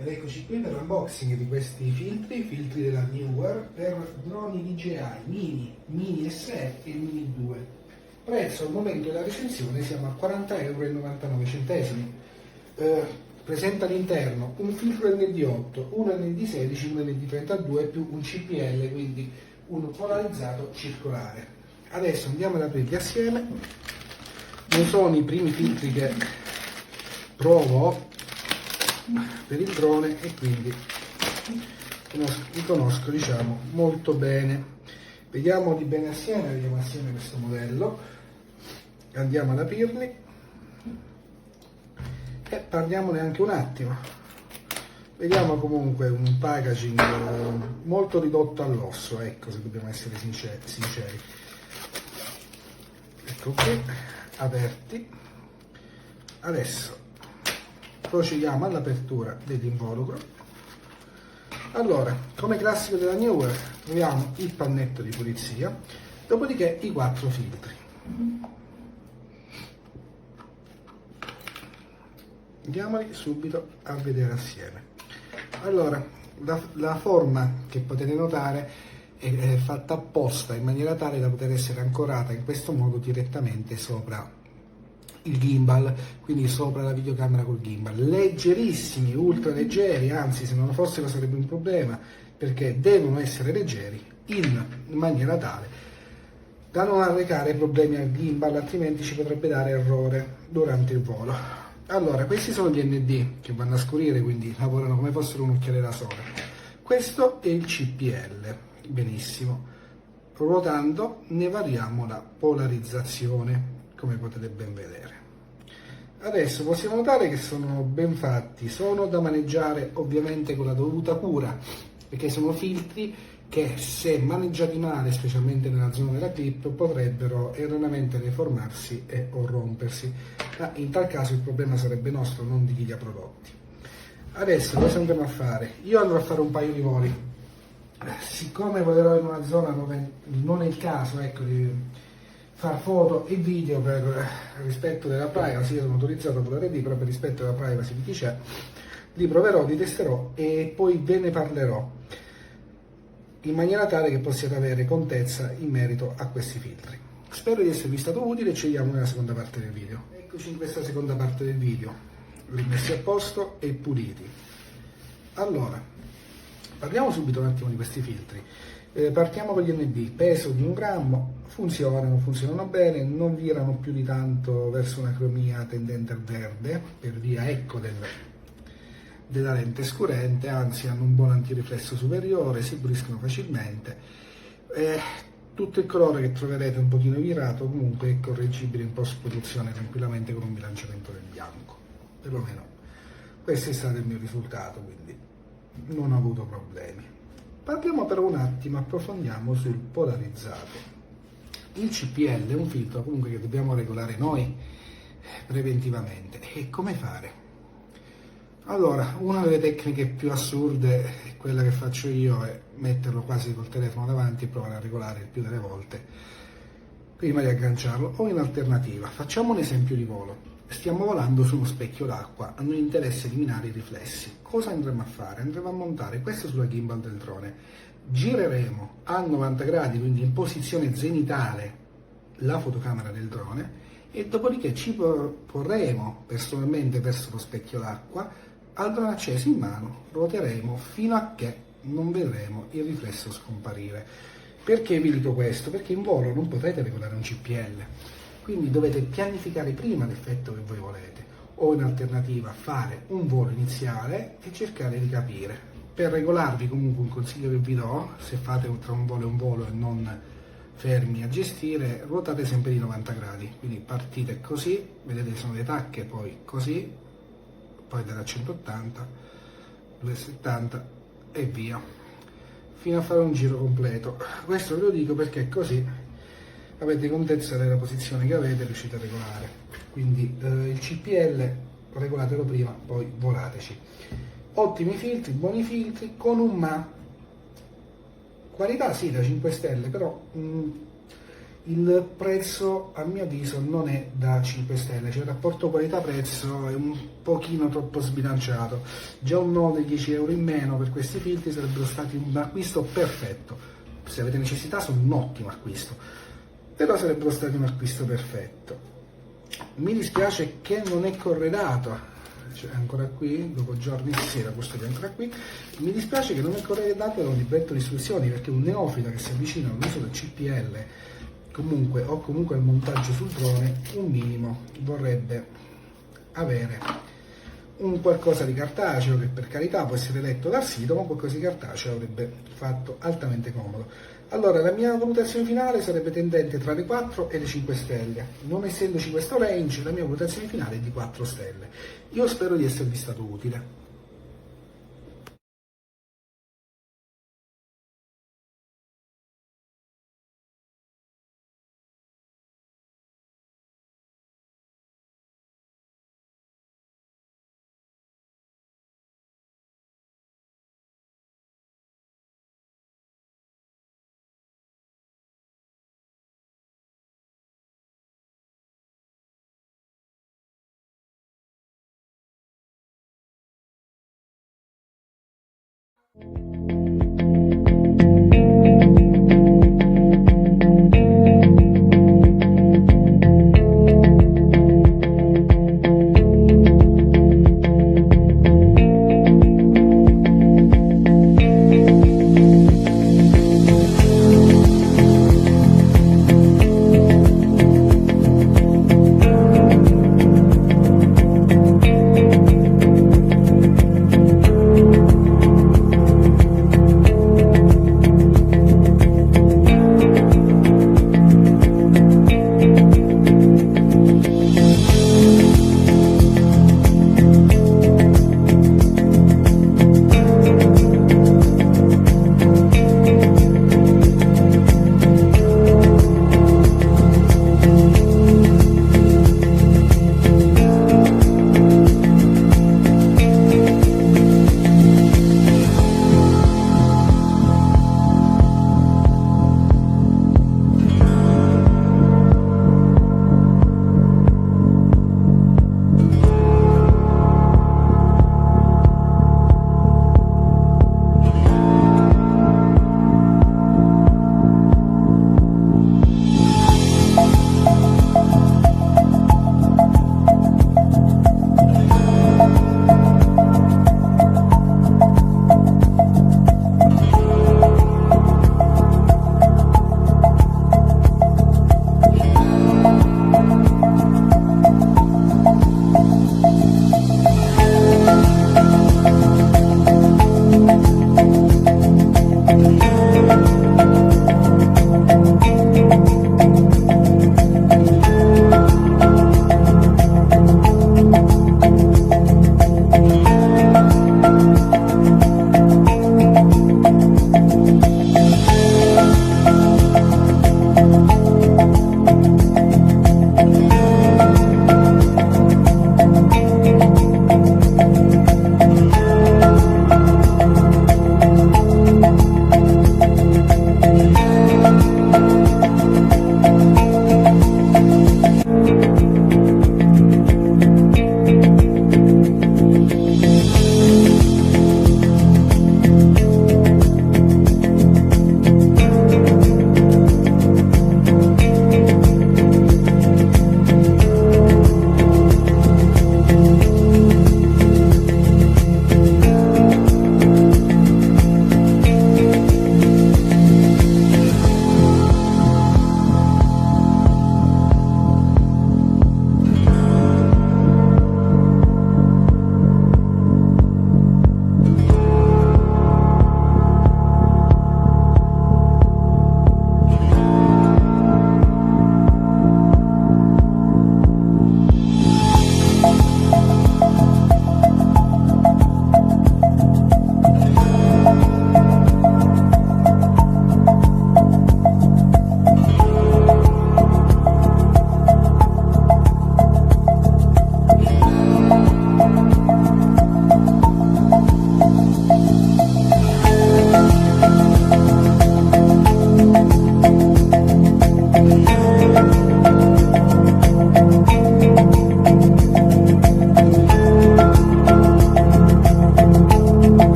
Ed eccoci qui per l'unboxing di questi filtri della NEEWER per droni DJI Mini, Mini SE e Mini 2. Prezzo al momento della recensione siamo a 40,99 €. Presenta all'interno un filtro ND8, uno ND16, un ND32 più un CPL, quindi un polarizzato circolare. Adesso andiamo ad aprirli assieme. Non sono i primi filtri che provo per il drone e quindi li conosco, diciamo, molto bene. Vediamo bene assieme, vediamo assieme questo modello, andiamo ad aprirli e parliamone anche un attimo. Vediamo comunque un packaging molto ridotto all'osso, ecco, se dobbiamo essere sinceri. Ecco qui, aperti. Adesso procediamo all'apertura dell'involucro. Allora, come classico della NEEWER troviamo il pannetto di pulizia, dopodiché i 4 filtri. Andiamoli subito a vedere assieme. Allora, la forma che potete notare è fatta apposta in maniera tale da poter essere ancorata in questo modo direttamente sopra il gimbal, quindi sopra la videocamera col gimbal. Leggerissimi, ultra leggeri, anzi se non lo fossero sarebbe un problema, perché devono essere leggeri in maniera tale da non arrecare problemi al gimbal, altrimenti ci potrebbe dare errore durante il volo. Allora, questi sono gli ND che vanno a scurire, quindi lavorano come fossero un occhiale da sole. Questo è il CPL, benissimo. Ruotando ne variamo la polarizzazione, come potete ben vedere. Adesso possiamo notare che sono ben fatti, sono da maneggiare ovviamente con la dovuta cura, perché sono filtri che se maneggiati male, specialmente nella zona della clip, potrebbero erroneamente deformarsi o rompersi, ma in tal caso il problema sarebbe nostro, non di chi li ha prodotti. Adesso cosa andremo a fare? Io andrò a fare un paio di voli, siccome volerò in una zona dove non è il caso, ecco, di far foto e video per rispetto della privacy. Io sono autorizzato con l'RD, però per rispetto della privacy di chi c'è, li proverò, li testerò e poi ve ne parlerò, in maniera tale che possiate avere contezza in merito a questi filtri. Spero di esservi stato utile e ci vediamo nella seconda parte del video. Eccoci in questa seconda parte del video, li messi a posto e puliti. Allora, parliamo subito un attimo di questi filtri. Partiamo con gli ND, peso di 1 grammo, funzionano bene, non virano più di tanto verso una cromia tendente al verde, per via ecco della lente scurente, anzi hanno un buon antiriflesso superiore, si puliscono facilmente. Tutto il colore che troverete un pochino virato comunque è correggibile in post-produzione tranquillamente con un bilanciamento del bianco, perlomeno questo è stato il mio risultato, quindi non ho avuto problemi. Parliamo però un attimo, approfondiamo sul polarizzato. Il CPL è un filtro comunque che dobbiamo regolare noi preventivamente. E come fare? Allora, una delle tecniche più assurde è quella che faccio io, è metterlo quasi col telefono davanti e provare a regolare il più delle volte prima di agganciarlo, o in alternativa, facciamo un esempio di volo. Stiamo volando su uno specchio d'acqua, a noi interessa eliminare i riflessi. Cosa andremo a fare? Andremo a montare questo sulla gimbal del drone, gireremo a 90 gradi, quindi in posizione zenitale, la fotocamera del drone e dopodiché ci porremo personalmente verso lo specchio d'acqua, al drone acceso in mano, ruoteremo fino a che non vedremo il riflesso scomparire. Perché vi dico questo? Perché in volo non potrete regolare un CPL. Quindi dovete pianificare prima l'effetto che voi volete, o in alternativa fare un volo iniziale e cercare di capire. Per regolarvi comunque un consiglio che vi do, se fate tra un volo e non fermi a gestire, ruotate sempre di 90 gradi, quindi partite così, vedete sono le tacche, poi così, poi da 180, 270 e via, fino a fare un giro completo. Questo ve lo dico perché così avete contezza della posizione che avete e riuscite a regolare. Quindi il CPL regolatelo prima, poi volateci. Ottimi filtri, buoni filtri, con un ma. Qualità sì da 5 stelle, però Il prezzo a mio avviso non è da 5 stelle, cioè il rapporto qualità-prezzo è un pochino troppo sbilanciato. Già un 9, 10 euro in meno per questi filtri sarebbero stati un acquisto perfetto. Se avete necessità sono un ottimo acquisto, però sarebbero stati un acquisto perfetto. Mi dispiace che non è corredato, cioè, è ancora qui, dopo giorni di sera questo è ancora qui, mi dispiace che non è corredato da un libretto di istruzioni, perché un neofita che si avvicina all'uso del CPL o comunque al montaggio sul drone, un minimo vorrebbe avere un qualcosa di cartaceo, che per carità può essere letto dal sito, ma qualcosa di cartaceo avrebbe fatto altamente comodo. Allora, la mia valutazione finale sarebbe tendente tra le 4 e le 5 stelle. Non essendoci questo range, la mia valutazione finale è di 4 stelle. Io spero di esservi stato utile.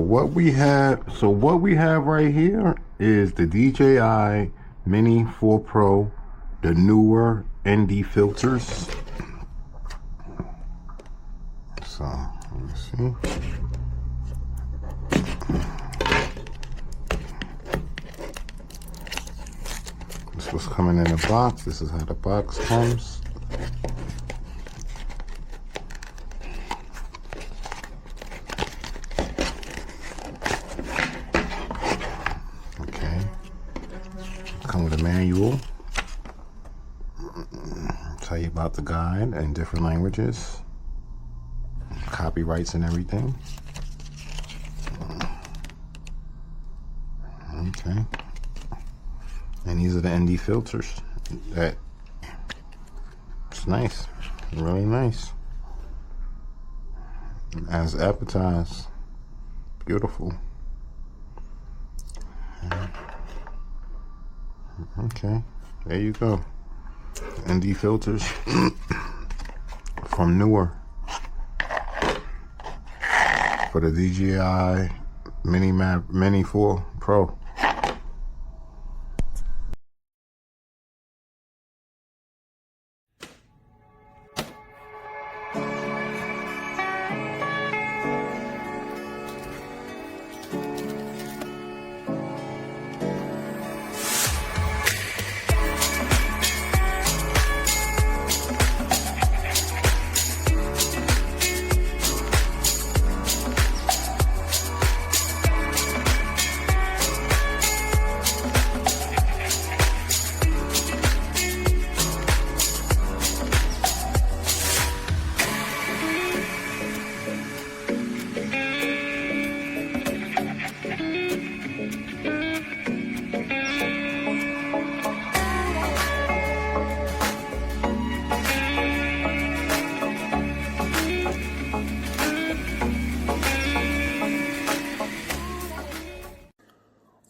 what we have right here is the DJI Mini 4 Pro, the newer ND filters. So let's see. This was coming in a box. This is how the box comes. Come with a manual, tell you about the guide in different languages, copyrights and everything. Okay, and these are the ND filters. It's nice, really nice, as advertised. Beautiful. Okay, there you go. ND filters from NEEWER for the DJI Mini 4 Pro.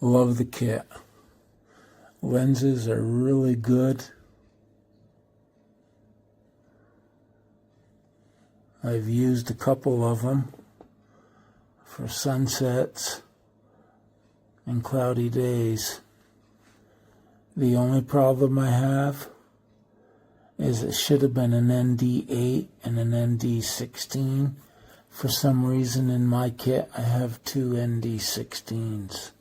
Love the kit. Lenses are really good. I've used a couple of them for sunsets and cloudy days. The only problem I have is it should have been an ND8 and an ND16. For some reason in my kit I have two ND16s.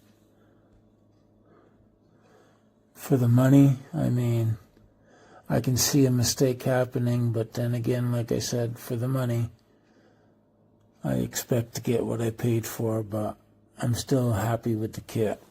For the money, I mean, I can see a mistake happening, but then again, like I said, for the money, I expect to get what I paid for, but I'm still happy with the kit.